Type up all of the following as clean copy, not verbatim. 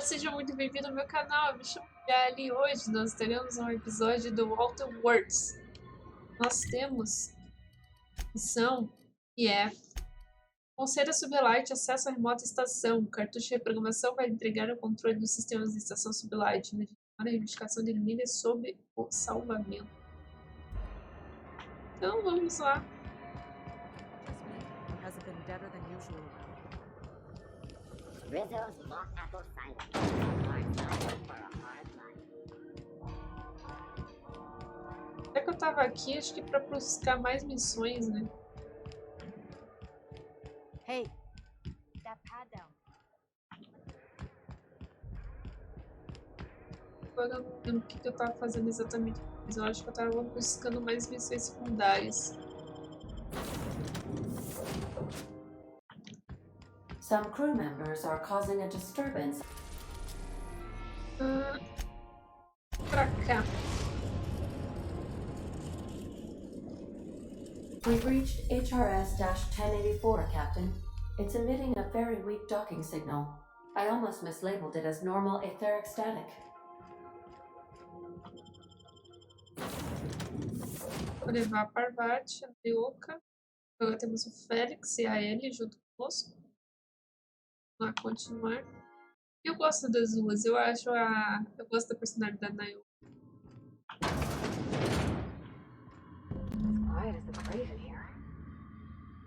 Seja muito bem-vindo ao meu canal, eu me chamo Jali e hoje nós teremos um episódio do Words. Nós temos missão que é conceda a Sublight acesso à remota estação. O cartucho de reprogramação vai entregar o controle dos sistemas da estação Sublight na reivindicação de milhas sobre o salvamento. Então vamos lá. É que eu tava aqui, acho que pra buscar mais missões, né? Hey, that pad down. Agora eu não lembro o que eu tava fazendo exatamente, mas eu acho que eu tava buscando mais missões secundárias. Some crew members are causing a disturbance. Pra cá. We've reached HRS-1084, Captain. It's emitting a very weak docking signal. I almost mislabeled it as normal etheric static. Vou levar a Parvati, a Leoka. Agora temos o Félix e a Ellie junto conosco. Vamos lá, continuar. Eu gosto das duas, eu gosto da personalidade da Naomi. Quiet as the grave in here.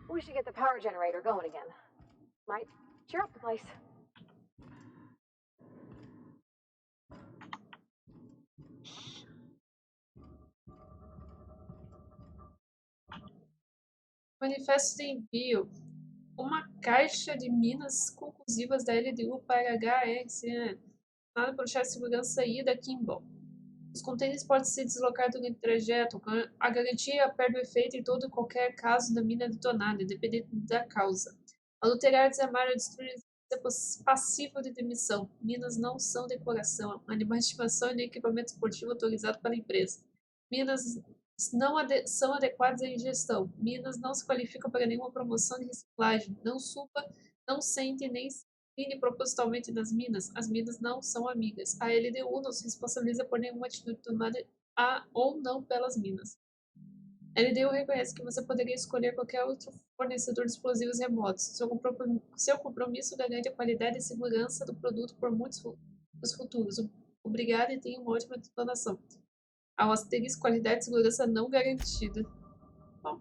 We should get the power generator going again. Might cheer up the place. Manifesto de envio. Uma caixa de minas conclusivas da LDU para HRC. Nada para deixar a segurança ida Kimball. Os contêineres podem ser deslocados durante o trajeto. A garantia perde o efeito em todo e qualquer caso da mina detonada, independente da causa. Adulterar, desarmar ou destruir é passível de demissão. Minas não são decoração. Animais de estimação e equipamento esportivo autorizado pela empresa. Minas não são adequadas à ingestão. Minas não se qualificam para nenhuma promoção de reciclagem. Não suba, não sente nem incline propositalmente nas minas. As minas não são amigas. A LDU não se responsabiliza por nenhuma atitude tomada a ou não pelas minas. A LDU reconhece que você poderia escolher qualquer outro fornecedor de explosivos remotos. Seu compromisso garante a qualidade e segurança do produto por muitos futuros. Obrigada e tenha uma ótima detonação. Ao asterisco, qualidade e segurança não garantida. Bom.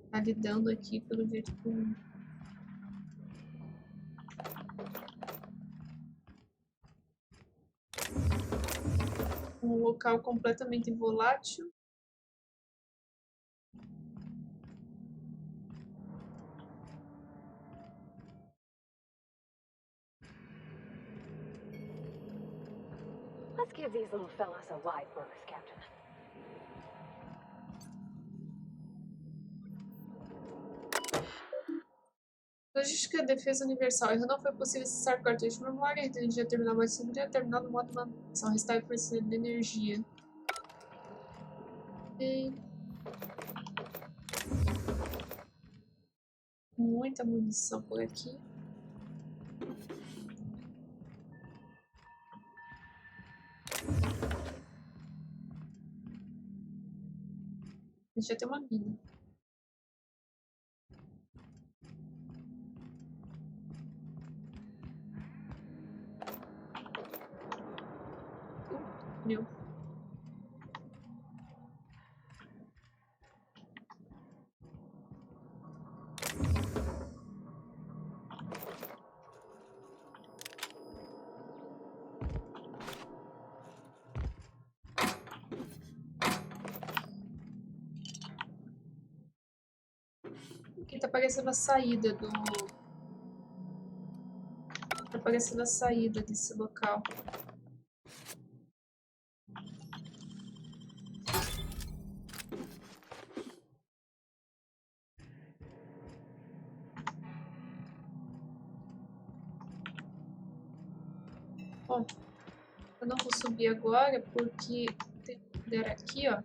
Tá lidando aqui pelo jeito com um local completamente volátil. Let's give these little fellas a wide berth, Captain. Logística de defesa universal. Erro não foi possível acessar o cartucho de memória. A energia terminal mais segura terminal do modo manutenção. Restar fornecimento de energia. E... muita munição por aqui. A gente já tem uma mina. Meu. Aqui tá aparecendo a saída do... tá aparecendo a saída desse local. Bom, eu não vou subir agora porque tem um lugar aqui, ó.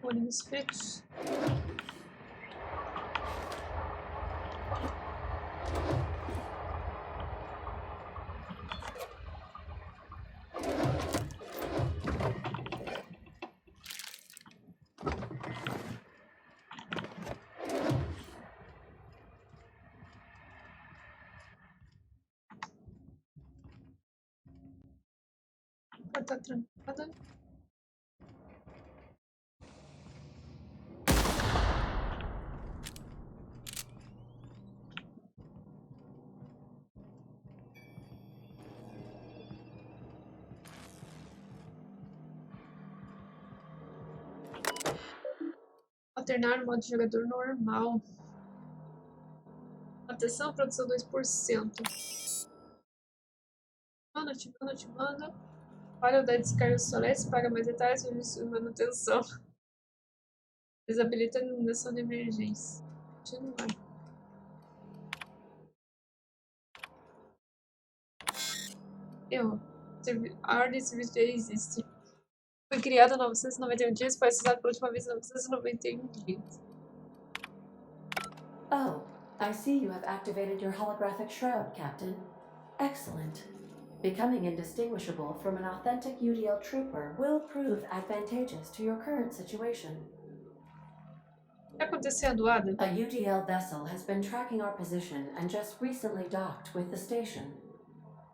ônibus fritos. Porta trancada. Alternar o modo de jogador normal. Atenção, produção 2%. Ativando. Olha o da descarga soleste para mais detalhes sobre manutenção. Desabilita a iluminação de emergência. Continuar. Erro. A ordem de serviço já existe. Foi criada há 991 dias e foi acessada pela última vez em 991 dias. Oh, I see you have activated your holographic shroud, Captain. Excellent. Becoming indistinguishable from an authentic UDL trooper will prove advantageous to your current situation. O que aconteceu, Aduada? A UDL vessel has been tracking our position and just recently docked with the station.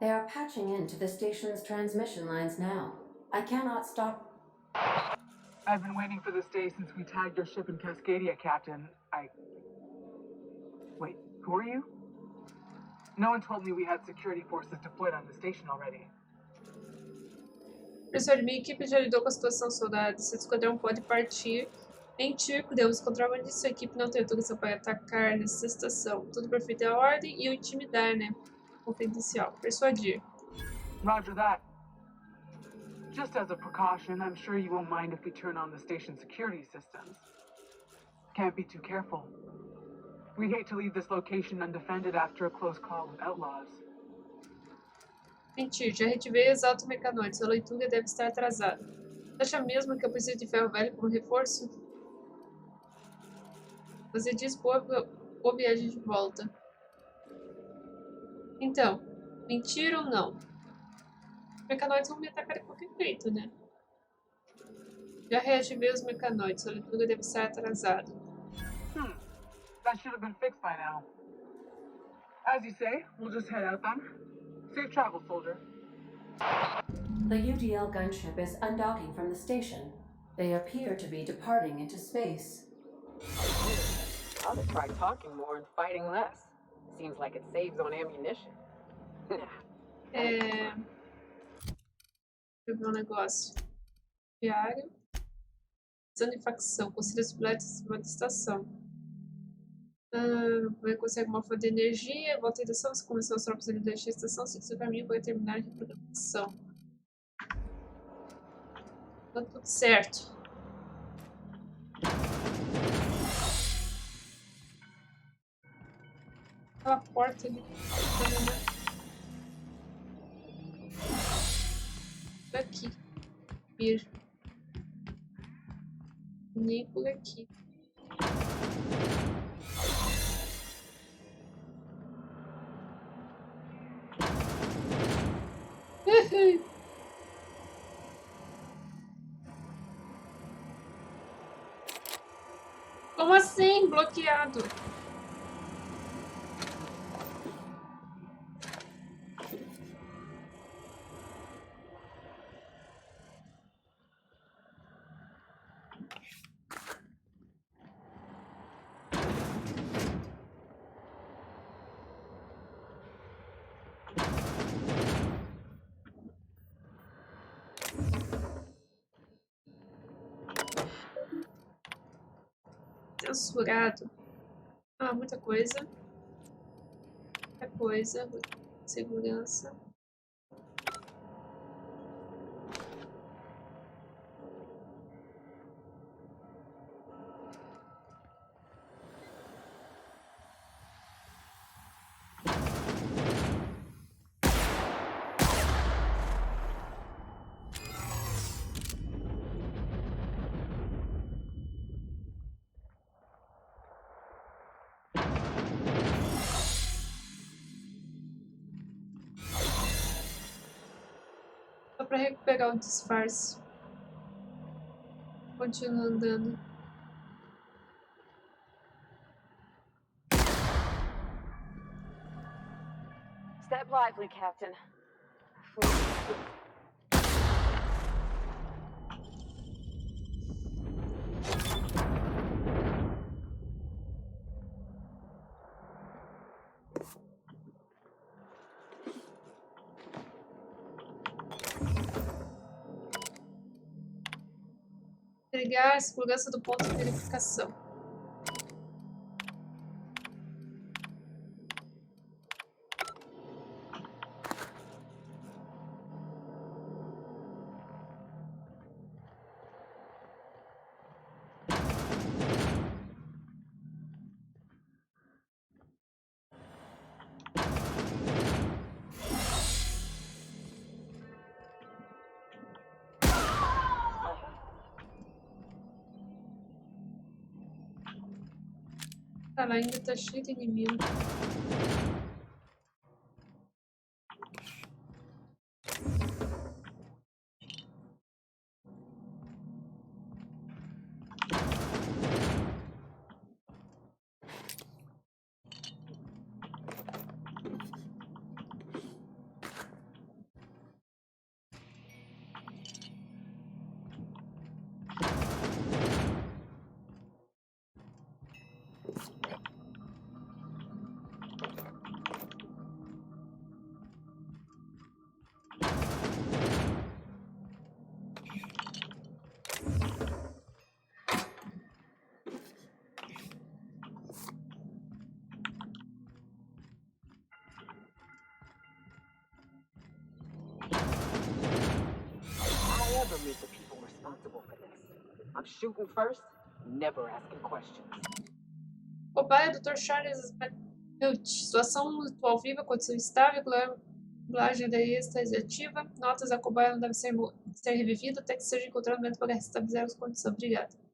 They are patching into the station's transmission lines now. I cannot stop. I've been waiting for this day since we tagged your ship in Cascadia, Captain. Wait, who are you? No one told me we had security forces deployed on the station already. Professor, minha equipe já lidou com a situação, soldado. Seu esquadrão pode partir. Mentir, podemos contrabandear sua equipe não tem autorização para atacar nessa estação. Tudo por feita a ordem e o intimidar, né? Confidencial. Persuadir. Roger that. Just as a precaution, I'm sure you won't mind if we turn on the station security systems. Can't be too careful. We hate to leave this location undefended after a close call with outlaws. Mentir, já retivei os automecanoides. A leitura deve estar atrasada. Acha mesmo que eu preciso de ferro velho como reforço? Você diz boa viagem de volta. Então, mentir ou não? Os mecanoides vão me atacar de qualquer jeito, né? Já reativei os mecanoides. A leitura deve estar atrasada. That should have been fixed by now. As you say, we'll just head out then. Safe travel, soldier. The UDL gunship is undocking from the station. They appear to be departing into space. I'll just try talking more and fighting less. Seems like it saves on ammunition. Deixa eu ver um negócio. Diário. Missão de facção. Conselho Sublight acima da estação. Consegue uma fonte de energia. Volta à estação. Se começou as tropas ali da estação, siga seu caminho para terminar a reprogramação. Tá tudo certo. Aquela porta ali. Aqui. Ir. Nem por aqui. Como assim? Bloqueado. Censurado. Muita coisa. Muita coisa. Segurança. Só pra recuperar o disfarce. Continuo andando. Step lively, Captain. Ligar a segurança do ponto de verificação. Ela ainda tá cheia de inimigo. Never meet the people responsible for this. I'm shooting first, never asking questions. Cobaia, Dr. Charles Muito. Situação atual viva, condição estável, regulagem da está ativa. Notas: a cobaia não deve ser revivida até que seja encontrado momento para restabelecer as condições. Obrigada.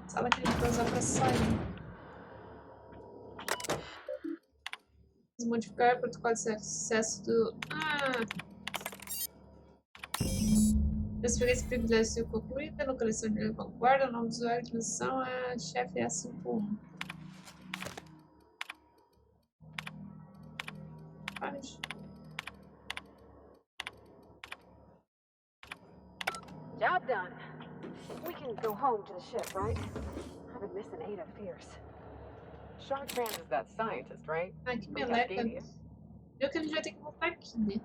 Sala que a gente vai usar para sair. Modificar protocolo de acesso do... Transferência de privilégio concluída. Localização de vanguarda. O nome do usuário de missão é chefe A51. Job done. We can go home to the ship, right? I've been missing Ada fierce. Chartrand is that scientist, right? Ai, que From meleca. Cascadia? Viu que a gente vai ter que voltar aqui, né?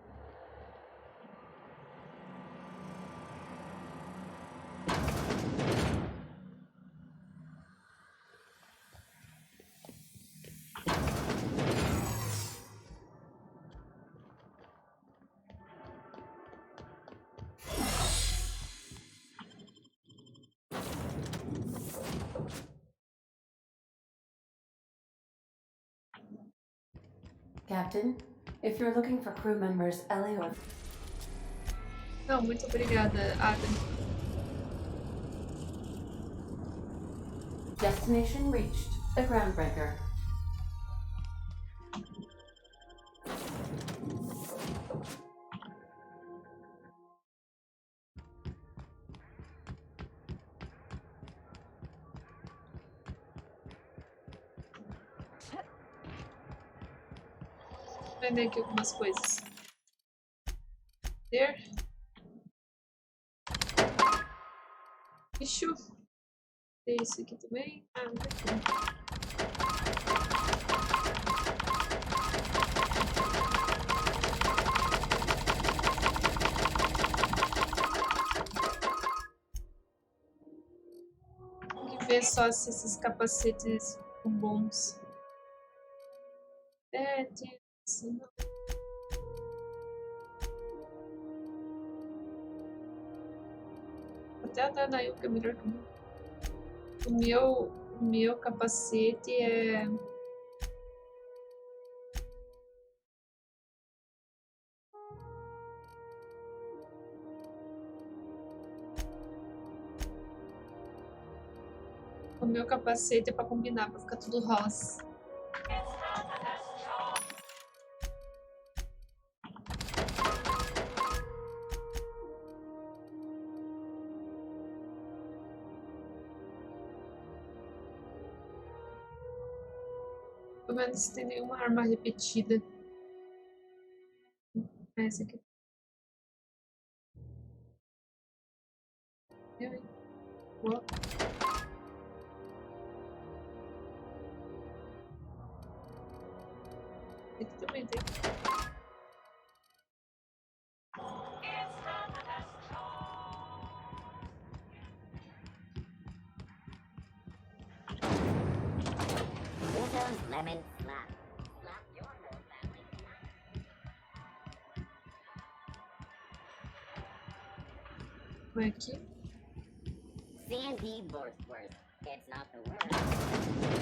Captain, if you're looking for crew members Ellie or... Não, muito obrigada, Adam. Destination reached. The Groundbreaker. Vou vender aqui algumas coisas. Ter. Bicho. Tem isso aqui também. Ah, não tem. Tem que ver só se esses capacetes são bons. É, tem isso. Não. Até a da Nayuka é melhor que o meu. O meu capacete é O meu capacete é pra combinar, pra ficar tudo rosa. Pelo menos não tem nenhuma arma repetida. Essa aqui. Uou. Aqui também tem. Windows lemon slap. Slap your whole family. Vai aqui. Sandy Borsworth. It's not the word. Borsworth.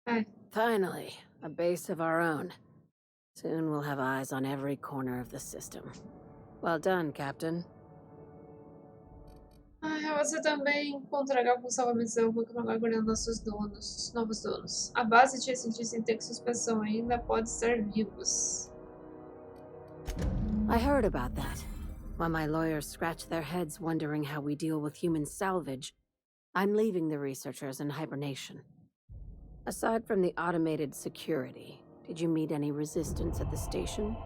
Ai, Finally, a base of our own. Soon we'll have eyes on every corner of the system. Well done, Captain. Você também encontrará alguns salvamentos da rua que vão aguardando nossos donos, novos donos. A base tinha sentido sem ter que suspensão ainda pode estar vivos. I heard about that. While my lawyers scratch their heads wondering how we deal with human salvage, I'm leaving the researchers in hibernation. Aside from the automated security, did you meet any resistance at the station?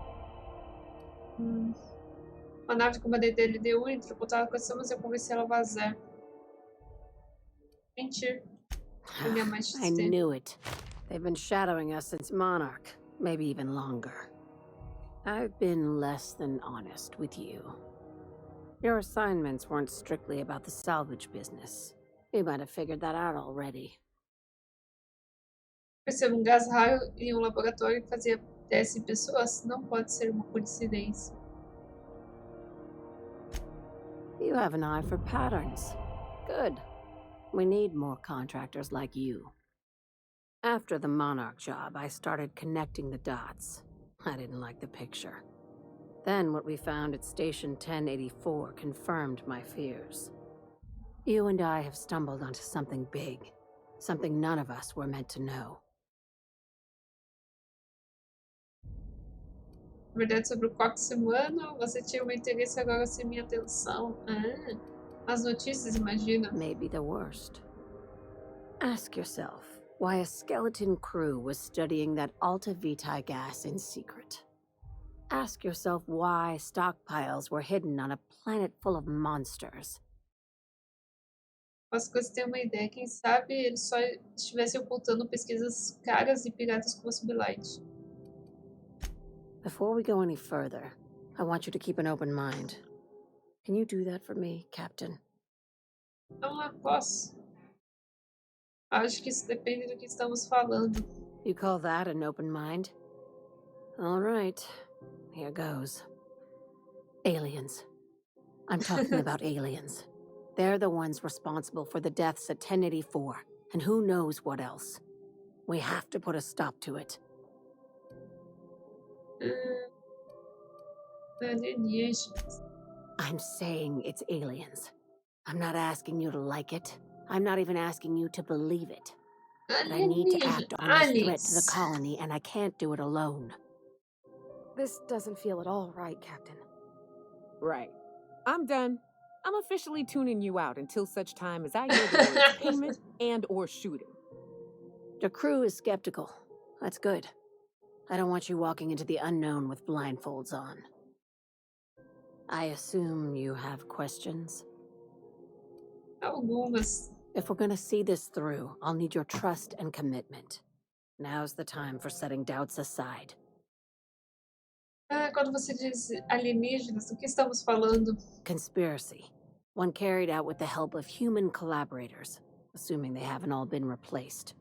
Uma nave de comandante LD1 entrou em contato com essa, mas eu convenci ela a vazar. Mentira. Foi minha mãe I knew it. They've been shadowing us since Monarch, maybe even longer. I've been less than honest with you. Your assignments weren't strictly about the salvage business. You might have figured that out already. Percebo gás raio em laboratório que fazia teste em pessoas. Não pode ser uma coincidência. You have an eye for patterns. Good. We need more contractors like you. After the Monarch job, I started connecting the dots. I didn't like the picture. Then what we found at Station 1084 confirmed my fears. You and I have stumbled onto something big. Something none of us were meant to know. Na verdade, sobre o próximo ano, você tinha um interesse agora sem minha atenção. As notícias, imagina. Maybe the worst. Ask yourself why a skeleton crew was studying that Alta Vitae gas in secret. Ask yourself why stockpiles were hidden on a planet full of monsters. As coisas têm uma ideia. Quem sabe eles só estivessem ocultando pesquisas caras e piratas como a Sublight. Before we go any further, I want you to keep an open mind. Can you do that for me, Captain? Então, eu posso. Acho que isso depende do que estamos falando. You call that an open mind? All right, here goes. Aliens. I'm talking about aliens. They're the ones responsible for the deaths at 1084, and who knows what else. We have to put a stop to it. Alienígenas. I'm saying it's aliens. I'm not asking you to like it. I'm not even asking you to believe it. But I need to act on this threat to the colony, and I can't do it alone. This doesn't feel at all right, Captain. Right. I'm done. I'm officially tuning you out until such time as I hear the words payment and or shooting. The crew is skeptical. That's good. I don't want you walking into the unknown with blindfolds on. I assume you have questions? Algumas. If we're gonna see this through, I'll need your trust and commitment. Now's the time for setting doubts aside. Quando você diz alienígenas, do que estamos falando? Conspiracy. One carried out with the help of human collaborators, assuming they haven't all been replaced.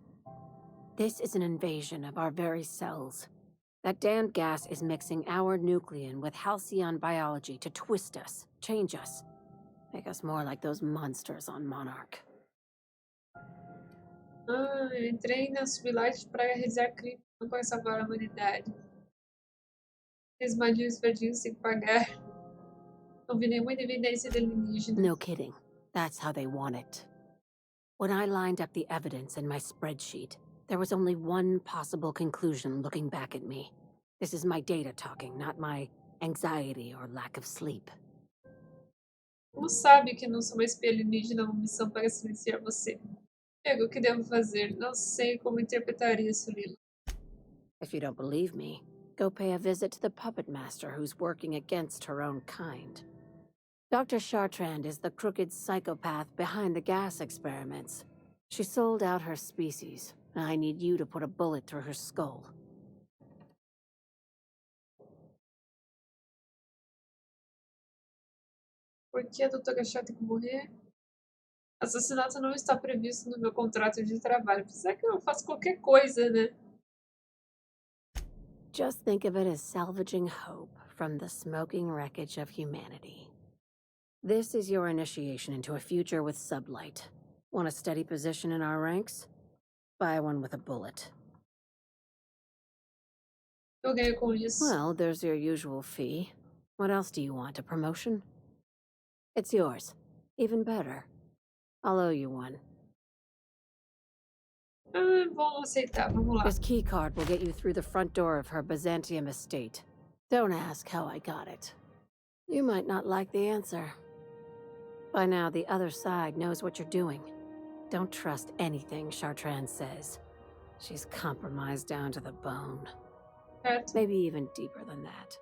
This is an invasion of our very cells. That damned gas is mixing our nucleon with halcyon biology to twist us, change us, make us more like those monsters on Monarch. Eu entrei na Sublight para realizar crime, não para salvar a humanidade. Aqueles malditos verdinhos sem pagar. Não vi nenhuma evidência de alienígena. No kidding. That's how they want it. When I lined up the evidence in my spreadsheet, there was only one possible conclusion looking back at me. This is my data talking, not my anxiety or lack of sleep. Como sabe que não sou uma espia alienígena uma missão para silenciar você? Diego, o que devo fazer? Não sei como interpretar isso, Lila. If you don't believe me, go pay a visit to the puppet master who's working against her own kind. Dr. Chartrand is the crooked psychopath behind the gas experiments. She sold out her species, and I need you to put a bullet through her skull. Por que a doutora Chá tem que morrer? Assassinato não está previsto no meu contrato de trabalho. Apesar que eu faço qualquer coisa, né? Just think of it as salvaging hope from the smoking wreckage of humanity. This is your initiation into a future with Sublight. Want a steady position in our ranks? Buy one with a bullet. Eu ganho com isso. Well, there's your usual fee. What else do you want? A promotion? It's yours. Even better. I'll owe you one. Vamos aceitar, vamos lá. This key card will get you through the front door of her Byzantium estate. Don't ask how I got it. You might not like the answer. By now, the other side knows what you're doing. Don't trust anything Chartrand says. She's compromised down to the bone. Certo. Maybe even deeper than that.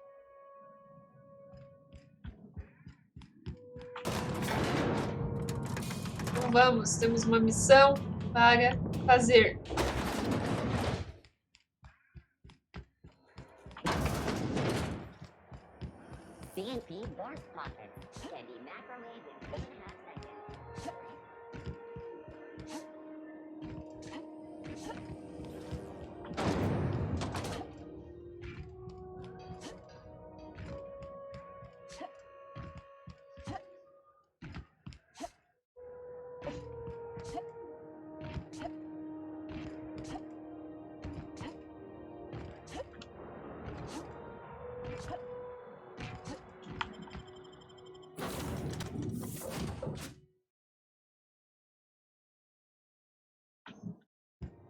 Então vamos, temos uma missão para fazer. CNP Boss Pocket. Steady microwave in 8.5 seconds.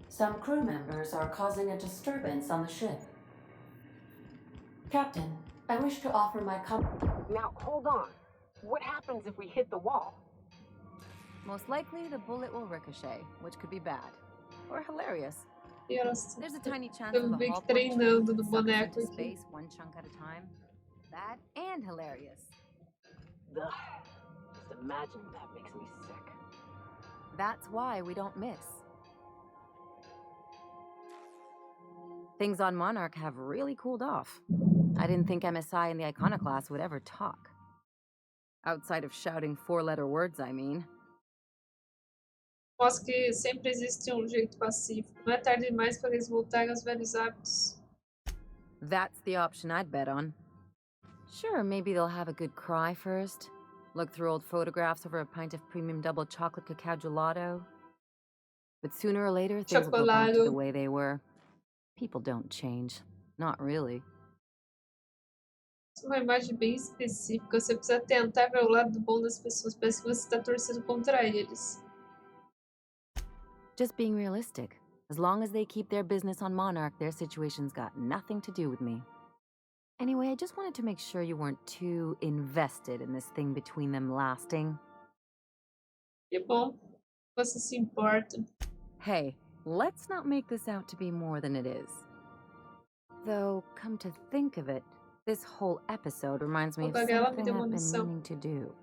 Some crew members are causing a disturbance on the ship. Captain, I wish to offer my Now, hold on. What happens if we hit the wall? Most likely, the bullet will ricochet, which could be bad. Or hilarious. E elas There's a tiny chance estão of a meio que hall punch treinando that no sucks boneco into aqui. space one chunk at a time. Bad and hilarious. Ugh. Just imagining that makes me sick. That's why we don't miss. Things on Monarch have really cooled off. I didn't think MSI and the Iconoclast would ever talk. Outside of shouting four-letter words, I mean. Mostra que sempre existe jeito pacífico. Não é tarde demais para eles voltarem aos velhos hábitos. That's the option I'd bet on. Sure, maybe they'll have a good cry first. Look through old photographs over a pint of premium double chocolate cacao gelato. But sooner or later, things will go back to the way they were. People don't change. Not really. Isso é uma imagem bem específica. Você precisa tentar ver o lado bom das pessoas. Parece que você está torcendo contra eles. Just being realistic. As long as they keep their business on Monarch, their situation's got nothing to do with me. Anyway, I just wanted to make sure you weren't too invested in this thing between them lasting. Que bom. Você se importa. Hey, let's not make this out to be more than it is. Though, come to think of it, this whole episode reminds me of something I've been meaning to do.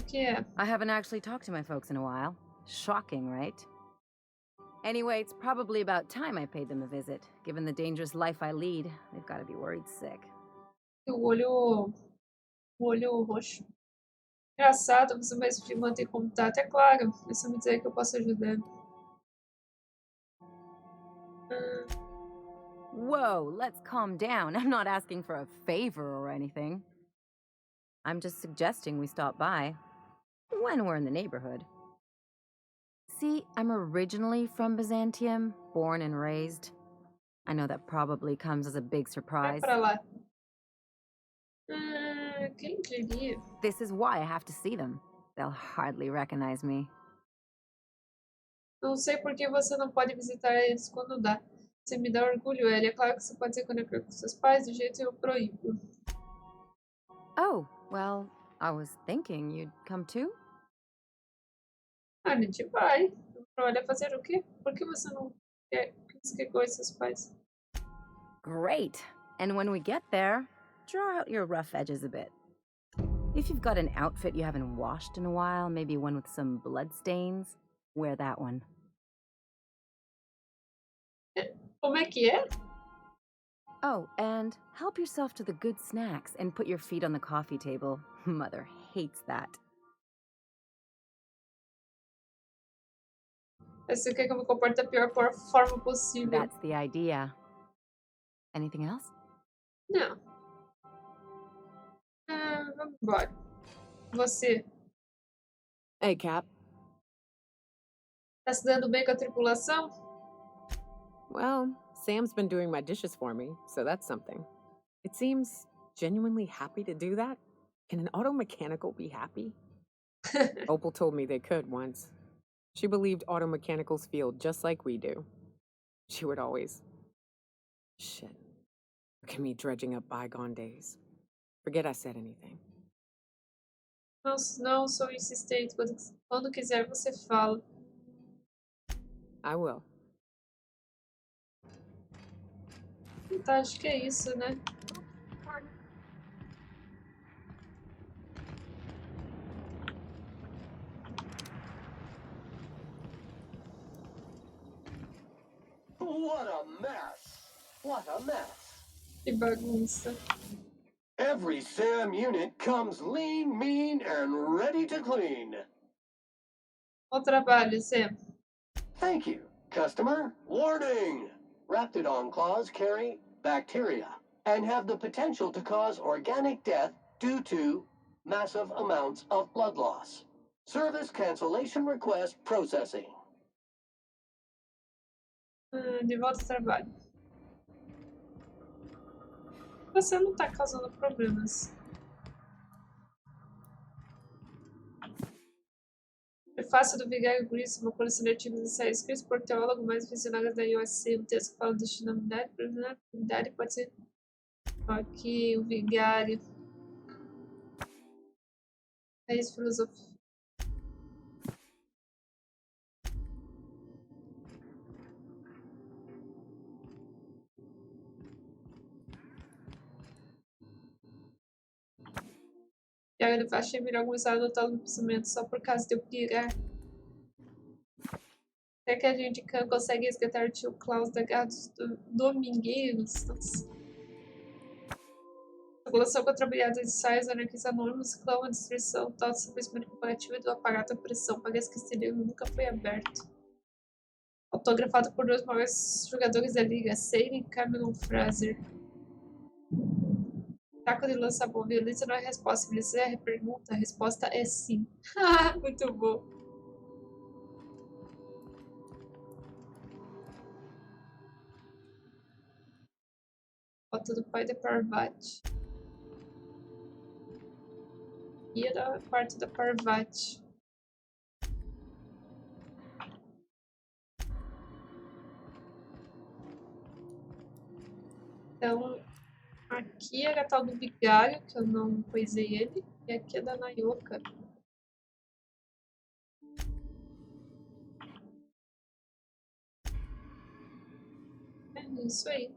Que é? I haven't actually talked to my folks in a while. Shocking, right? Anyway, it's probably about time I paid them a visit. Given the dangerous life I lead, they've got to be worried sick. O olho roxo. Engraçado, você vai manter contato. É claro, é só me dizer que eu posso ajudar. Whoa, let's calm down. I'm not asking for a favor or anything. I'm just suggesting we stop by when we're in the neighborhood. See, I'm originally from Byzantium, born and raised. I know that probably comes as a big Vai surprise. pra lá. Quem diria? This is why I have to see them. They'll hardly recognize me. Não sei por que você não pode visitar eles quando dá. Você me dá orgulho, Ellie. É claro que você pode se conectar com seus pais do jeito que eu proíbo. Oh, well, I was thinking you'd come too? A gente vai. Olha, fazer o quê? Por que você não quer que você quer com seus pais? Great. And when we get there, draw out your rough edges a bit. If you've got an outfit you haven't washed in a while, maybe one with some blood stains, wear that one. Como é que é? Oh, and help yourself to the good snacks and put your feet on the coffee table. Mother hates that. Você quer que eu me comporte da pior forma possível. That's the idea. Anything else? Não. Vamos embora. Você Hey, Cap. tá se dando bem com a tripulação? Well, Sam's been doing my dishes for me, so that's something. It seems genuinely happy to do that. Can an auto mechanical be happy? Opal told me they could once. She believed auto mechanicals feel just like we do. She would always... Shit. Look at me dredging up bygone days. Forget I said anything. Não sou insistente. Quando quiser, você fala. I will. Tá, acho que é isso, né? What a mess! What a mess! Que bagunça. Every SAM unit comes lean, mean, and ready to clean. Bom trabalho, Sam. Thank you, customer. Warning! Raptidon claws carry bacteria and have the potential to cause organic death due to massive amounts of blood loss. Service cancellation request processing. De volta ao trabalho. Você não tá causando problemas. Prefácio do Vigário Gris, uma coleção de artigos e ensaios escritos por teólogos mais visionários da IOSC. Um texto que fala de destinalidade pode ser aqui, o Vigário. É isso, filosofia. E agora eu achei melhor começar a anotar os pensamentos só por causa de eu pirar. Até que a gente consegue resgatar o tio Klaus da garra dos domingueiros. Nossa. A população contrabandeada de ensaios anarquistas anônimos clama a destruição total do simplesmente comparativa do aparato à pressão. Parece que esse livro nunca foi aberto. Autografado por dois maiores jogadores da liga, Sadie e Cameron Fraser. Taco de lança-bom. Violência não é resposta. Violência é a pergunta. A resposta é sim. Muito bom. Foto do pai da Parvati. Guia da quarto da Parvati. Então, aqui era a tal do Vigário, que eu não coisei ele. E aqui é da Nayoka. É isso aí.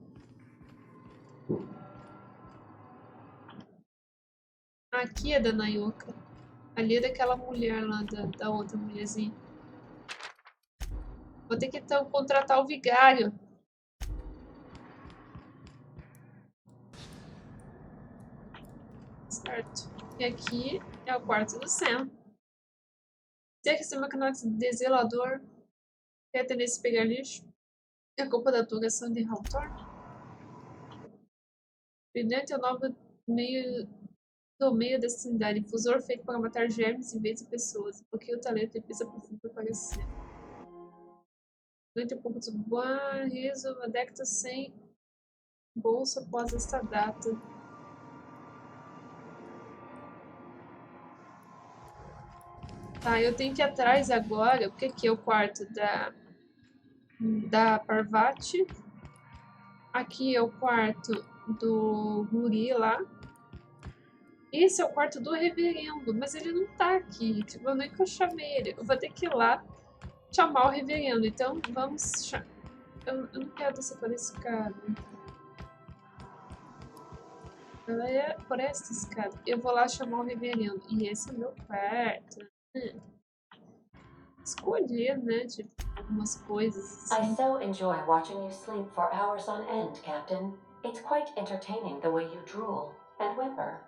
Aqui é da Nayoka. Ali é daquela mulher lá, da outra mulherzinha. Vou ter que então contratar o Vigário. Certo. E aqui é o quarto do Sam. Se aqui tem um canal de zelador, quer ter nesse pegar lixo? É culpa da atuação de Hawthorne? Brilhante é o novo do meio da cidade. Infusor feito para matar germes em vez de pessoas. Bloqueia o talento e pisa profundo para aparecer. Durante um pouco de banho, riso, uma década sem bolsa após esta data. Tá, eu tenho que ir atrás agora, porque aqui é o quarto da Parvati. Aqui é o quarto do guri lá. Esse é o quarto do reverendo, mas ele não tá aqui. Tipo, eu nem que eu chamei ele. Eu vou ter que ir lá chamar o reverendo. Então, vamos... Eu não quero descer por esse escada. Ela é por esta escada. Eu vou lá chamar o reverendo. E esse é o meu quarto. Escolher, né? Tipo, algumas coisas. I so enjoy watching you sleep for hours on end, Captain. It's quite entertaining the way you drool and whimper.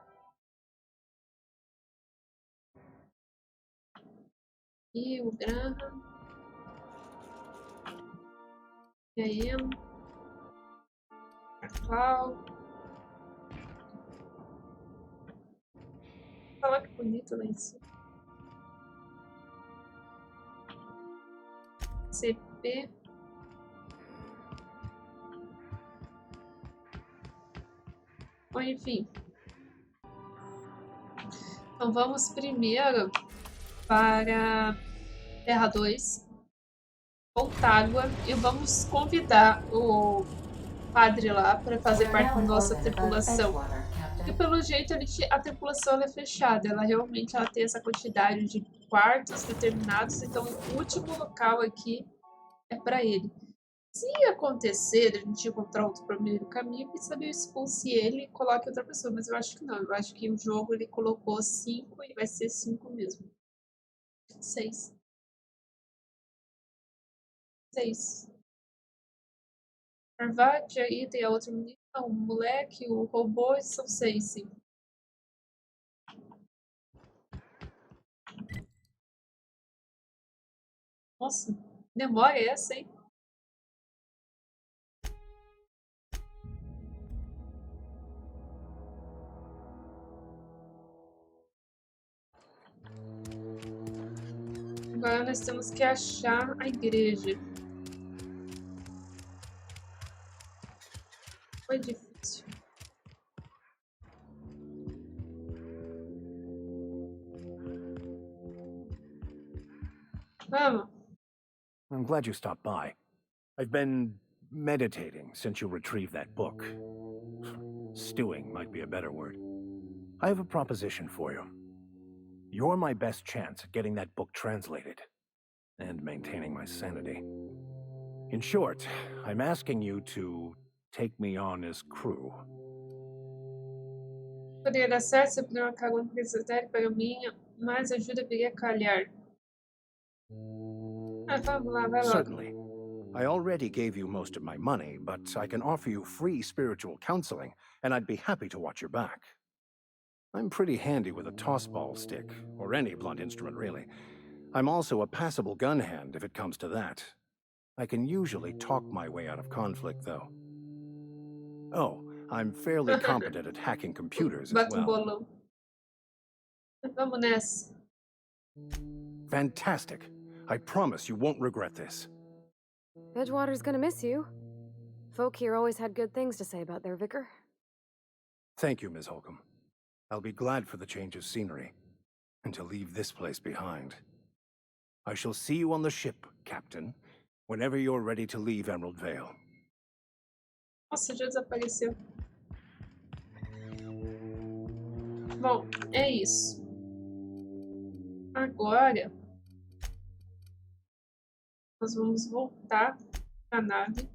E o Graham. E aí, a Clau. Olha que bonito lá em cima. CP. Bom, enfim. Então vamos primeiro para Terra 2. Pontágua. E vamos convidar o padre lá para fazer parte da nossa tripulação. E pelo jeito a tripulação é fechada. Ela realmente tem essa quantidade de quartos determinados. Então o último local aqui é para ele. Se acontecer, a gente encontrar outro primeiro caminho, quem sabe eu expulse ele e coloque outra pessoa. Mas eu acho que não. Eu acho que o jogo ele colocou 5 e vai ser 5 mesmo. 6. 6. Parvati, aí tem a outra menina, o moleque, o robô, são 6, sim. Nossa, demora essa, hein? Agora nós temos que achar a igreja. Foi difícil. Vamos. I'm glad you stopped by. I've been meditating since you retrieved that book. Stewing might be a better word. I have a proposition for you. You're my best chance at getting that book translated and maintaining my sanity. In short, I'm asking you to take me on as crew. Poderia dar certo se eu puder uma carona necessária para mim, mas ajuda viria a calhar. Vamos lá, vai logo. Certainly. I already gave you most of my money, but I can offer you free spiritual counseling, and I'd be happy to watch your back. I'm pretty handy with a tossball stick, or any blunt instrument, really. I'm also a passable gun hand, if it comes to that. I can usually talk my way out of conflict, though. Oh, I'm fairly competent at hacking computers as well. Bolão. Vamos nessa. Fantastic. I promise you won't regret this. Edgewater's gonna miss you. Folk here always had good things to say about their vicar. Thank you, Ms. Holcomb. I'll be glad for the change of scenery, and to leave this place behind. I shall see you on the ship, Captain, whenever you're ready to leave Emerald Vale. Nossa, já desapareceu. Bom, é isso. Agora, nós vamos voltar para a nave.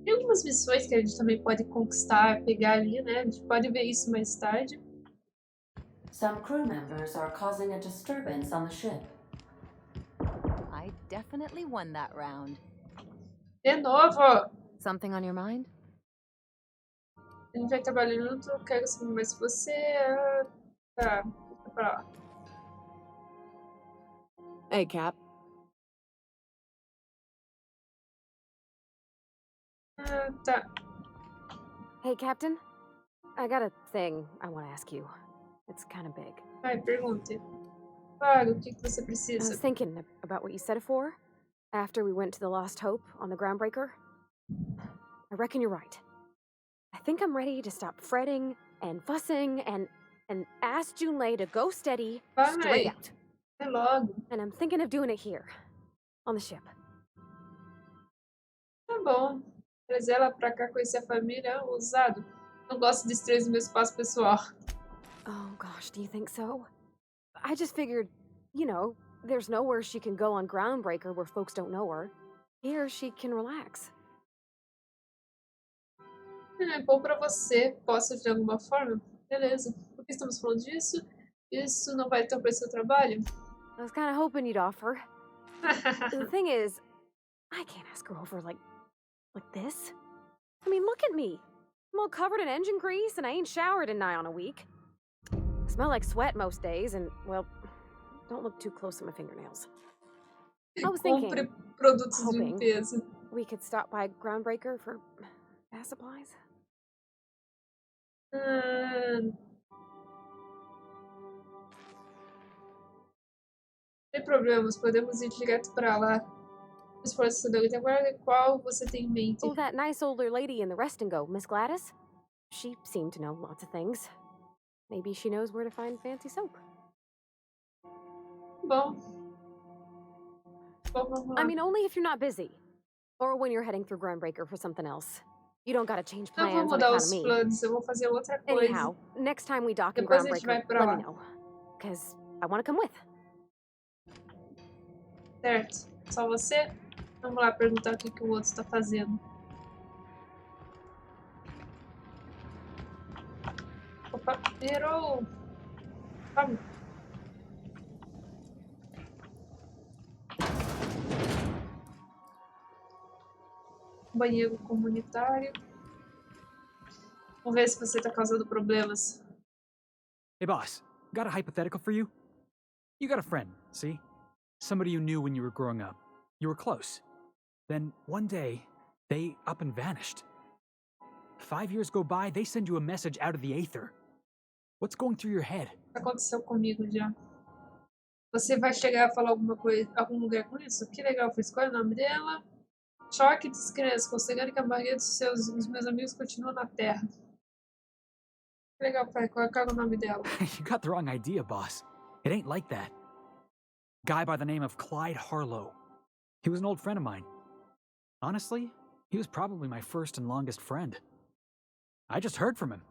Tem algumas missões que a gente também pode conquistar, pegar ali, né? A gente pode ver isso mais tarde. Some crew members are causing a disturbance on the ship. I definitely won that round. De novo! Something on your mind? A gente vai trabalhar junto, eu quero saber mais se você... Tá, fica pra lá. Hey, Cap. Tá. Hey, Captain. I got a thing I want to ask you. It's kind of big. Vai, pergunte. Claro, o que você I precisa? was thinking about what you said before. after we went to the Lost Hope on the Groundbreaker. I reckon you're right. I think I'm ready to stop fretting and fussing and ask Junlei to go steady straight Vai, out. vai logo. And I'm thinking of doing it here, on the ship. Tá bom. Trazer ela pra cá conhecer a família, ousado. Não gosto de estrelas no meu espaço pessoal. Oh gosh, do you think so? I just figured, you know, there's nowhere she can go on Groundbreaker where folks don't know her. Here she can relax. É bom pra você. Posso de alguma forma? Beleza. Por que estamos falando disso? Isso não vai atrapalhar seu trabalho? I was kind of hoping you'd offer. The thing is, I can't ask her over like this. I mean, look at me. I'm all covered in engine grease and I ain't showered in nigh on a week. I smell like sweat most days and, well, don't look too close at my fingernails. I was thinking, Compre produtos de hoping limpeza. we could stop by Groundbreaker for bath supplies. Sem problemas, podemos ir direto pra lá. Esforço da guarda, qual você tem em mente? Oh, that nice older lady in the rest and go, Miss Gladys? She seemed to know lots of things. Maybe she knows where to find fancy soap. Bom. Bom, vamos lá. I mean, only if you're not busy. Or when you're heading through Groundbreaker for something else. You don't gotta change Não vou plans on mudar account os of me. planos, eu vou fazer outra coisa. Anyhow, next time we dock in Depois a gente vai Groundbreaker, pra let lá. me know. Because I want to come with. Certo. Só você? Vamos lá perguntar o que o outro está fazendo. Opa, virou! Vamos. Banheiro comunitário. Vamos ver se você está causando problemas. Hey boss, got a hypothetical for you? You got a friend, see? Somebody you knew when you were growing up. You were close. Then one day, they up and vanished. 5 years go by, they send you a message out of the aether. What's going through your head? Aconteceu comigo já. Você vai chegar a falar alguma coisa, algum lugar com isso? Que legal, fez qual é o nome dela? Choque de descrença, considerando que a maioria dos meus amigos continuam na Terra. Que legal, pai, qual é o nome dela? You got the wrong idea, boss. It ain't like that. Guy by the name of Clyde Harlow. He was an old friend of mine. Honestly, he was probably my first and longest friend. I just heard from him.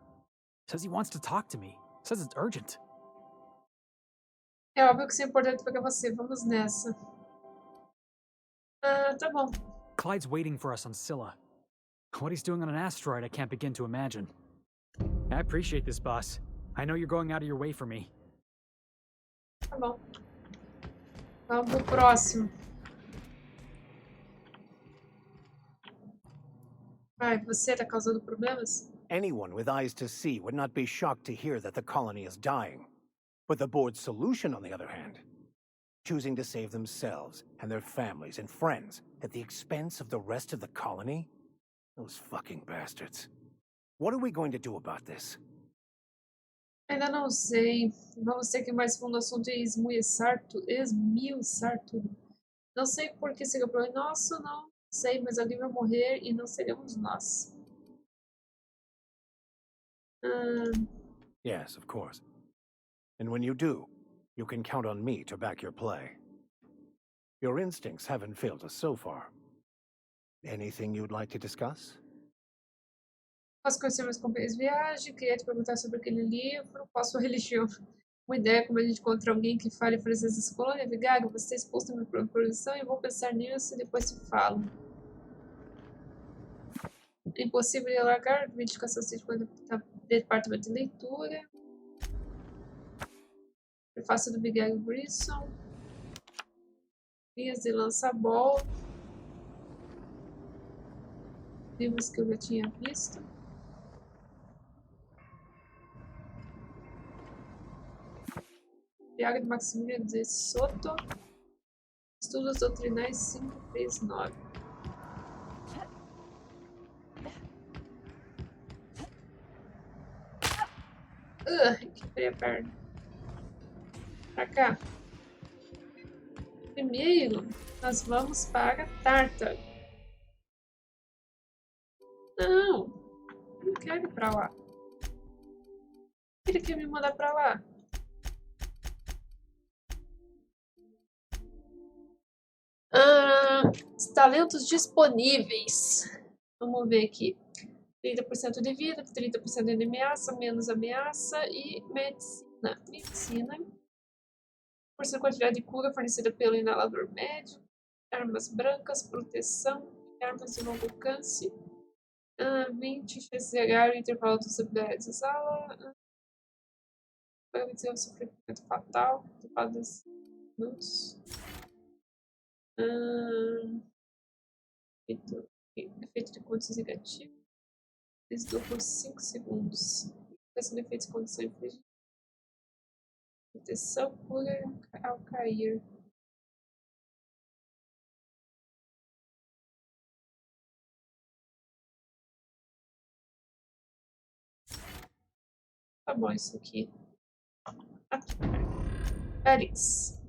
Says he wants to talk to me. Says it's urgent. É óbvio que isso é importante para você. Vamos nessa. Ah, tá bom. Clyde's waiting for us on Scylla. What he's doing on an asteroid, I can't begin to imagine. I appreciate this, boss. I know you're going out of your way for me. Tá bom. Vamos pro próximo. Vai, você tá causando problemas? Anyone with eyes to see would not be shocked to hear that the colony is dying. But the board's solution, on the other hand, choosing to save themselves and their families and friends at the expense of the rest of the colony? Those fucking bastards. What are we going to do about this? Ainda não sei. Vamos ter que ir mais fundo no assunto e esmiuçar tudo. Não sei por que seria o problema nosso, não sei, mas alguém vai morrer e não seremos nós. Yes, of course. And when you do, you can count on me to back your play. Your instincts haven't failed us so far. Anything you'd like to discuss? Posso conhecer meus companheiros de viagem, queria te perguntar sobre aquele livro, qual a sua religião? Uma ideia como a gente encontra alguém que fale francês dessa colônia? Vigaga, você está exposto à minha produção e eu vou pensar nisso e depois te falo. É impossível de largar, medicação científica do departamento de leitura. Prefácio do Vigaga Brisson. Vias de lança-bol. Livros que eu já tinha visto. Viaga de Maximiliano de Soto. Estudos Doutrinais 539. Quebrei a perna. Pra cá. Primeiro, nós vamos para Tártaro. Não, eu não quero ir pra lá. Ele quer me mandar pra lá. Os talentos disponíveis. Vamos ver aqui. 30% de vida, 30% de ameaça, menos ameaça e medicina. Medicina. Força quantidade de cura fornecida pelo inalador médio. Armas brancas, proteção. Armas de longo alcance. 20 chances de zerar o intervalo dos habilidades de sala. Vai reduzir o sofrimento fatal. Intervalo de 10 minutos. Efeito de contas negativo. Desdou por 5 segundos. Aplicação de efeitos de condição infligida. Proteção cura ao cair. Tá bom isso aqui. Aqui. Feliz.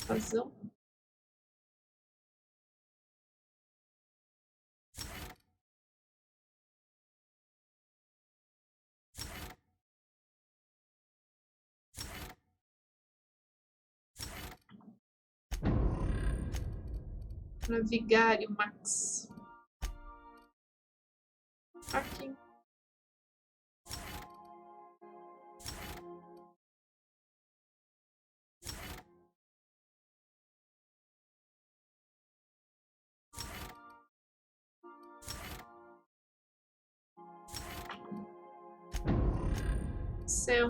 Razão. Navigário Max. Aqui. Céu.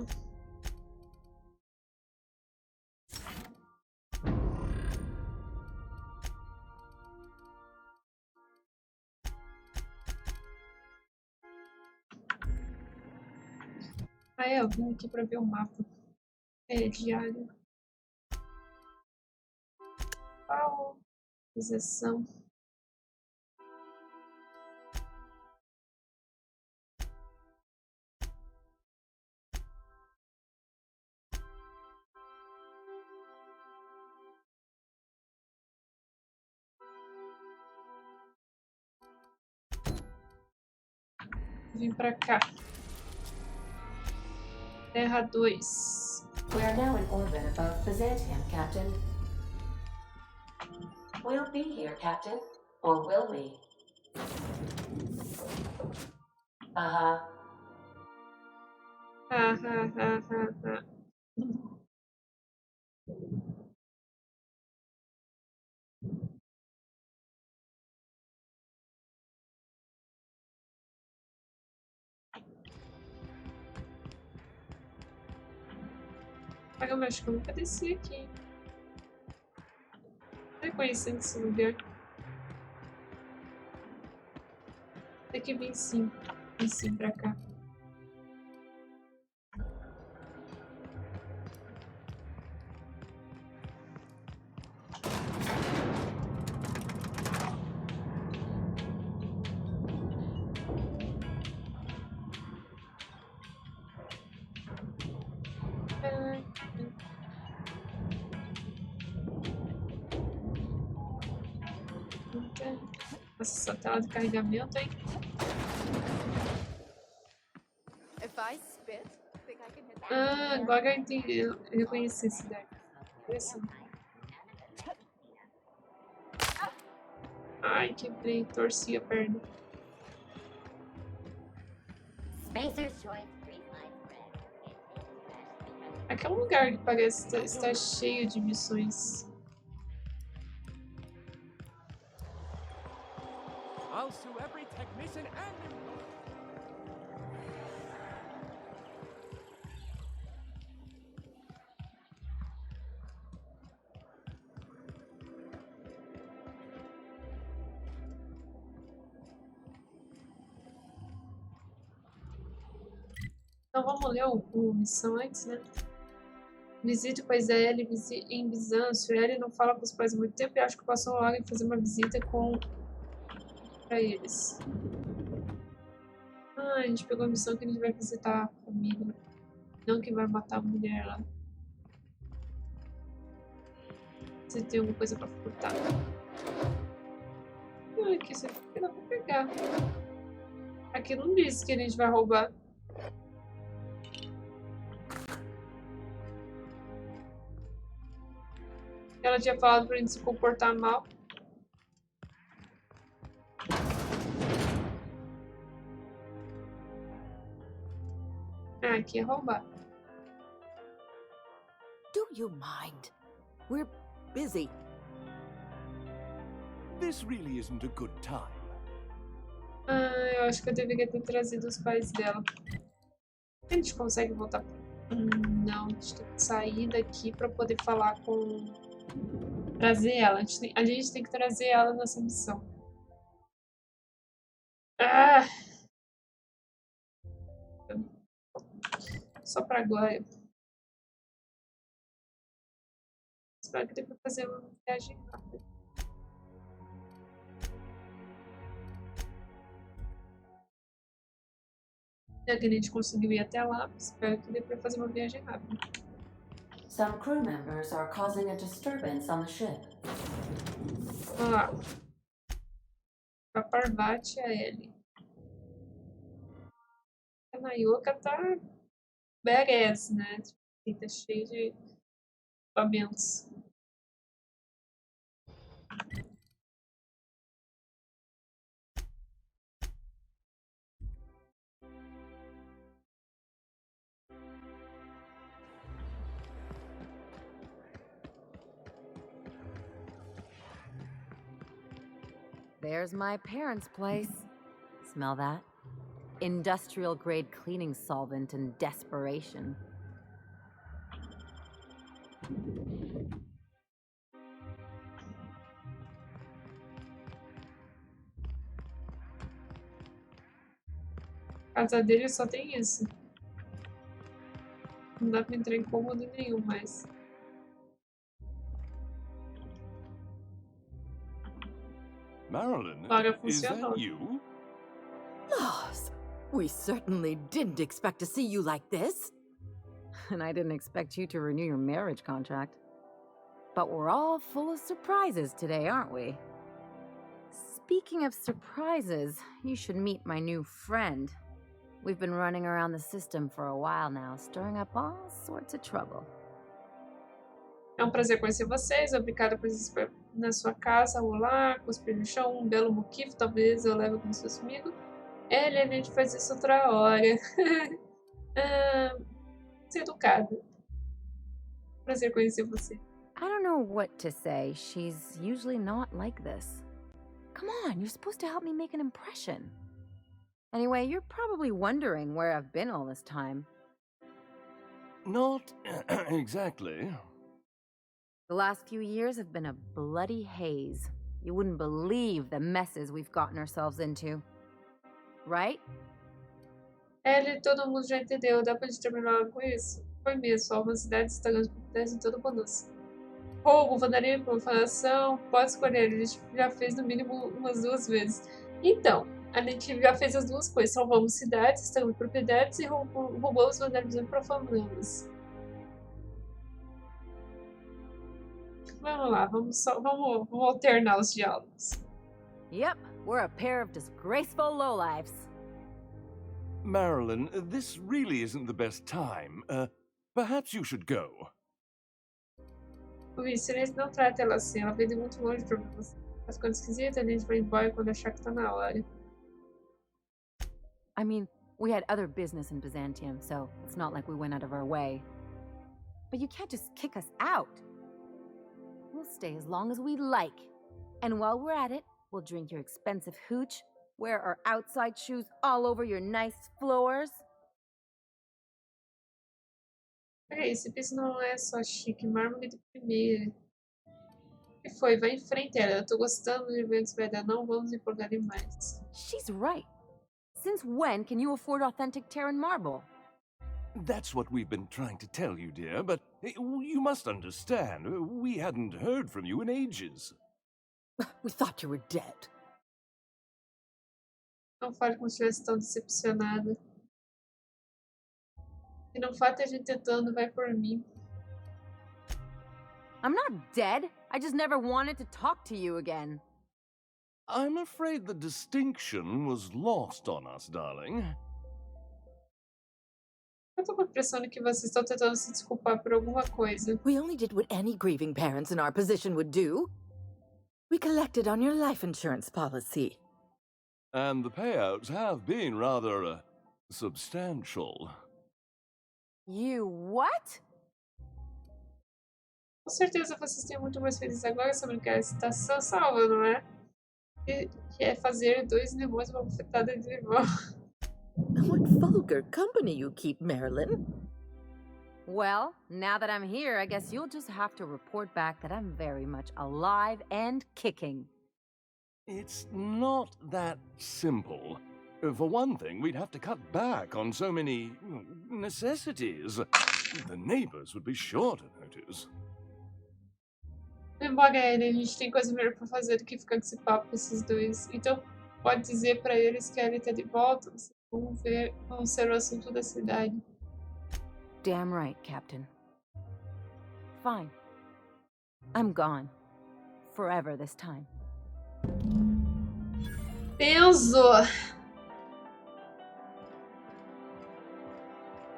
Eu vim aqui para ver o mapa. Diário. Aquisição. Vim pra cá. Terra 2. We are now in orbit above Fazendo, Captain. We'll be here, Captain. Or will we? Eu acho que eu nunca desci aqui. Reconhecendo esse lugar. Tem que vir sim. Vim sim pra cá. Nossa, essa tela de carregamento, hein? Agora eu entendi. Eu reconheci esse daqui. Ai, quebrei. Torci a perna. Aqui é um lugar que parece estar cheio de missões. I'll sue every technician and Então vamos ler o missão antes, né? Visite o país da Ellie em Bizâncio. Ellie não fala com os pais há muito tempo e acho que passou uma hora em fazer uma visita pra eles. A gente pegou a missão que a gente vai visitar a família. Não que vai matar a mulher lá. se tem alguma coisa pra furtar. Aqui isso aqui dá pra pegar. Aqui não diz que a gente vai roubar. Ela tinha falado pra gente se comportar mal. Ah, aqui é roubar. Do you mind? We're busy. This really isn't a good time. Ah, eu acho que eu deveria ter trazido os pais dela. A gente consegue voltar? Não, a gente tem que sair daqui pra poder falar com... Trazer ela. A gente tem que trazer ela nessa missão. Ah! Só pra agora. Espero que dê pra fazer uma viagem rápida. Já que a gente conseguiu ir até lá, espero que dê pra fazer uma viagem rápida. Some crew members are causing a disturbance on the ship. Vamos lá. A Parvati a Ellie. A Nayoka tá badass, né? Tá cheio de equipamentos. There's my parents' place. Smell that? Industrial grade cleaning solvent and desperation. A casa dele só tem isso. Não dá pra entrar em cômodo nenhum mais. Marilyn, Agora is funcionou. that you? Loss. We certainly didn't expect to see you like this. And I didn't expect you to renew your marriage contract. But we're all full of surprises today, aren't we? Speaking of surprises, you should meet my new friend. We've been running around the system for a while now, stirring up all sorts of trouble. É um prazer conhecer vocês. Obrigada por existir na sua casa. Olá, cuspir no chão, um belo muquifo. Talvez eu leve como se fosse comigo. Ele, a gente faz isso outra hora. Ser educado. Prazer conhecer você. I don't know what to say. She's usually not like this. Come on, you're supposed to help me make an impression. Anyway, you're probably wondering where I've been all this time. Not exactly. The last few years have been a bloody haze. You wouldn't believe the messes we've gotten ourselves into. Right? Ele, todo mundo já entendeu. Dá pra gente terminar com isso? Foi mesmo. Só uma cidade estragando propriedades em todo o bonus. Roubo, vandalismo, profanação. Pode escolher. A gente já fez no mínimo umas 2 vezes. Então, a gente já fez as 2 coisas. Salvamos cidades, estragamos propriedades e roubamos, vandalizamos e profanamos. Vamos lá, vamos alternar os diálogos. Yep, we're a pair of disgraceful lowlifes. Marilyn, this really isn't the best time. Perhaps you should go. Luiz, silêncio, não trata ela assim. Ela veio de muito longe pra você. As coisas esquisitas, a gente vai embora quando achar que tá na hora. I mean, we had other business in Byzantium, so it's not like we went out of our way. But you can't just kick us out. We'll stay as long as we like. And while we're at it, we'll drink your expensive hooch, wear our outside shoes all over your nice floors. Peraí, esse piso não é só chique, mármore de primeira. O que foi? Vai em frente, ela. Eu tô gostando de ver se vai dar, não vamos empolgar demais. She's right. Since when can you afford authentic Terran marble? That's what we've been trying to tell you, dear, but you must understand, we hadn't heard from you in ages. We thought you were dead. Não fale como se estivesse tão decepcionada. E não falta a gente tentando, vai por mim. I'm not dead. I just never wanted to talk to you again. I'm afraid the distinction was lost on us, darling. Eu tô com a impressão de que vocês estão tentando se desculpar por alguma coisa. We only did what any grieving parents in our position would do. We collected on your life insurance policy. And the payouts have been rather, substantial. You what? Com certeza vocês têm muito mais felizes agora sobre que a estação salva, não é? Que é fazer 2 limões uma bofetada de limão. What vulgar company you keep, Marilyn. Well, now that I'm here, I guess you'll just have to report back that I'm very much alive and kicking. It's not that simple. For one thing, we'd have to cut back on so many necessities. The neighbors would be sure to notice. Embora a gente tem coisa melhor pra fazer do que ficar com esse papo com esses dois. Então, pode dizer pra eles que a Ellie tá de volta. Vocês vão ser o assunto da cidade. Damn right, Captain. Fine. I'm gone. Forever this time. Penso!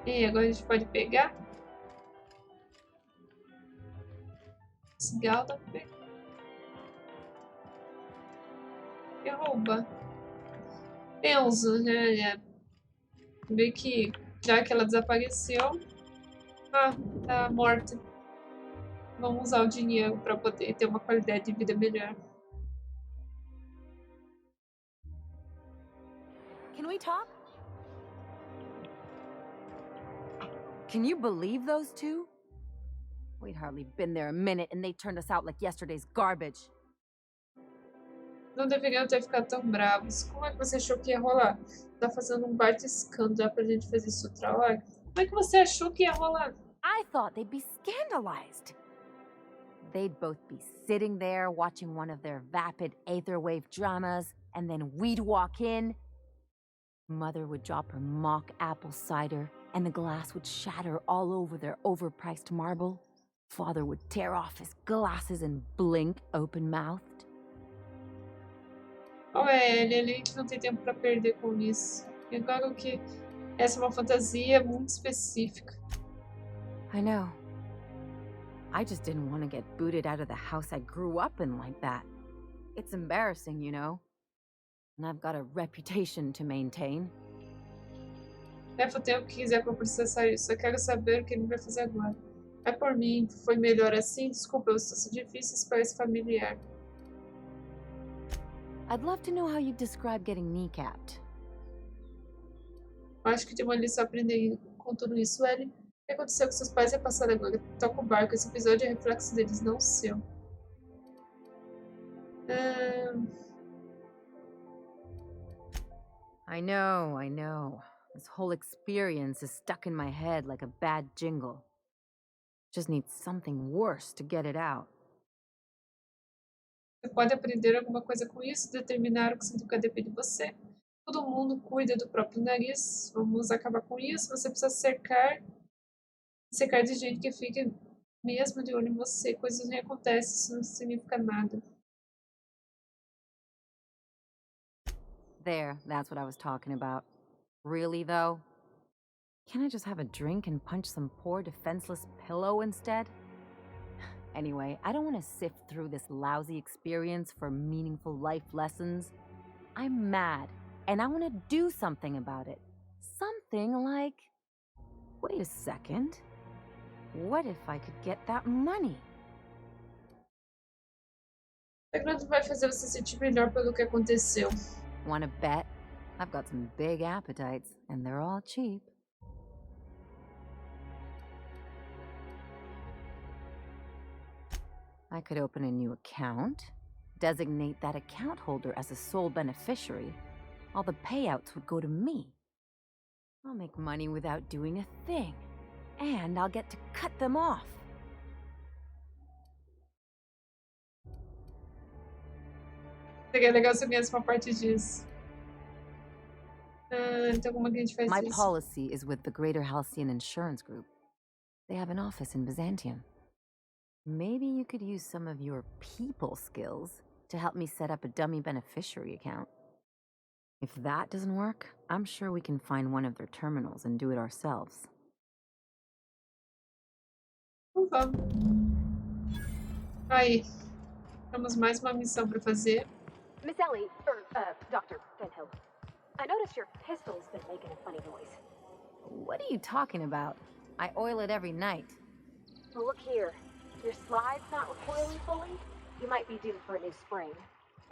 E agora a gente pode pegar. Esse gal dá pra pegar. E rouba. Penso, né? Meio que já que ela desapareceu. Ah, tá morta. Vamos usar o dinheiro pra poder ter uma qualidade de vida melhor. Can we talk? Can you believe those two? We'd hardly been there a minute and they turned us out like yesterday's garbage. Não deveriam ter ficado tão bravos. Como é que você achou que ia rolar? Tá fazendo um baita escândalo pra gente fazer isso outra hora? Como é que você achou que ia rolar? I thought they'd be scandalized. They'd both be sitting there watching one of their vapid aetherwave dramas, and then we'd walk in. Mother would drop her mock apple cider, and the glass would shatter all over their overpriced marble. Father would tear off his glasses and blink open-mouthed. Oh, é ele que não tem tempo pra perder com isso. E agora o que? Essa é uma fantasia muito específica. I know. I just didn't want to get booted out of the house I grew up in like that. It's embarrassing, you know? And I've got a reputation to maintain. Leva o tempo que quiser pra processar isso. Eu quero saber o que ele vai fazer agora. É por mim. Foi melhor assim? Desculpa, eu estou difícil, parece familiar. I'd love to know how you describe getting kneecapped. Acho que tem uma lição a aprender com tudo isso, Ellie. O que aconteceu com seus pais é passado agora. Toca o barco. Esse episódio é reflexo deles, não o seu. I know. This whole experience is stuck in my head like a bad jingle. Just need something worse to get it out. Você pode aprender alguma coisa com isso, determinar o que significa depende de você. Todo mundo cuida do próprio nariz. Vamos acabar com isso. Você precisa cercar de gente que fica mesmo de olho em você. Coisas não acontecem, isso não significa nada. There, that's what I was talking about. Really, though? Can't I just have a drink and punch some poor defenseless pillow instead? Anyway, I don't want to sift through this lousy experience for meaningful life lessons. I'm mad, and I want to do something about it. Something like... Wait a second. What if I could get that money? É que vai fazer você sentir melhor pelo que aconteceu. Wanna bet? I've got some big appetites, and they're all cheap. I could open a new account, designate that account holder as a sole beneficiary. All the payouts would go to me. I'll make money without doing a thing, and I'll get to cut them off. Seria legal se eu ganhasse uma parte disso. Então como é que a gente faz My isso? policy is with the Greater Halcyon Insurance Group. They have an office in Byzantium. Maybe you could use some of your people skills to help me set up a dummy beneficiary account. If that doesn't work, I'm sure we can find one of their terminals and do it ourselves. Então vamos. Aí. Temos mais uma missão para fazer. Miss Ellie, Dr. Fenhill, I noticed your pistol's been making a funny noise. What are you talking about? I oil it every night. Well, look here. Your slide's not recoiling fully. You might be due for a new spring.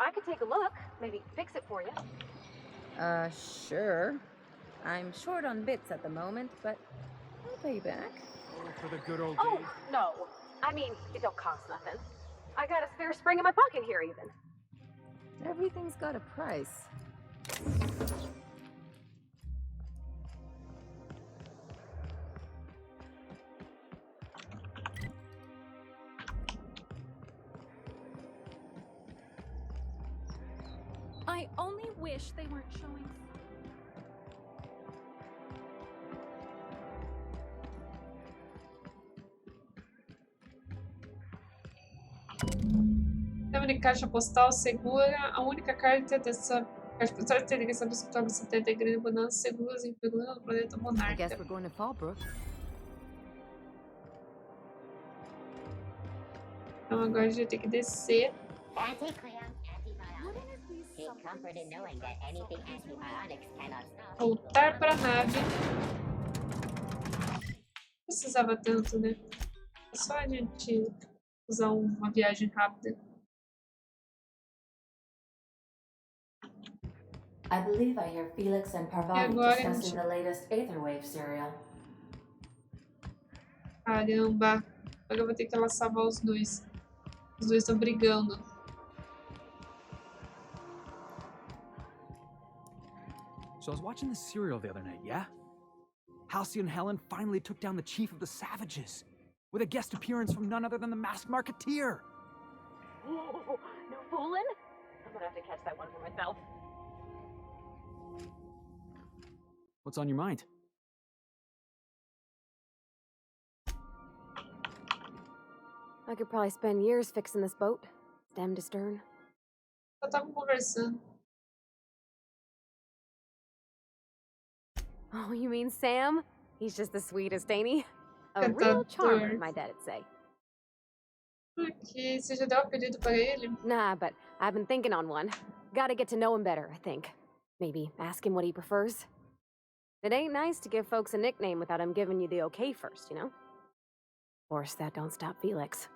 I could take a look, maybe fix it for you. Sure. I'm short on bits at the moment, but I'll pay you back. Oh, for the good old Oh, days. no. I mean, it don't cost nothing. I got a spare spring in my pocket here, even. Everything's got a price. I only wish they weren't showing. Tema de caixa postal segura. A única carta dessa caixa postal teria que saber se você tem grande bonança seguras em figura no planeta I Monarca. guess we're going to Fallbrook. Então agora a gente vai ter que descer. That's it, Cleo. Antibiotics. Take comfort in knowing that anything antibiotics cannot stop. Voltar para a nave. Não precisava tanto, né? É só a gente usar uma viagem rápida. I believe I hear Felix and Parvati discussing the latest Aetherwave serial. Caramba. Agora eu vou ter que ela salvar os dois. Os dois estão brigando. So I was watching this serial the other night, yeah? Halcyon Helen finally took down the chief of the Savages, with a guest appearance from none other than the masked marketeer. Whoa, no fooling? I'm gonna have to catch that one for myself. What's on your mind? I could probably spend years fixing this boat, stem to stern. Só estavam conversando. Oh, you mean Sam? He's just the sweetest, ain't he? A real charmer, my dad'd say. Ok, você já deu um apelido para ele? Nah, but I've been thinking on one. Gotta get to know him better, I think. Maybe ask him what he prefers. It ain't nice to give folks a nickname without him giving you the okay first, you know? Of course, that don't stop Felix.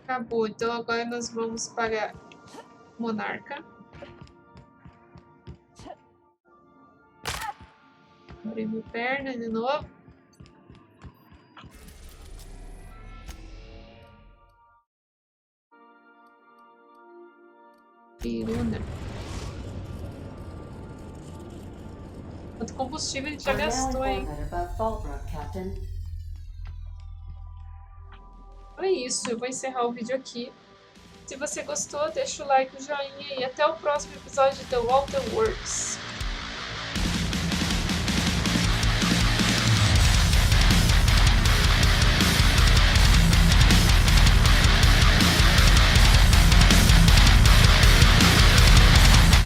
Acabou, então agora nós vamos para Monarca. Abrir minha perna de novo. Piruna. Quanto combustível a gente já gastou, hein? É isso, eu vou encerrar o vídeo aqui. Se você gostou, deixa o like, o joinha e até o próximo episódio de The Walter Works.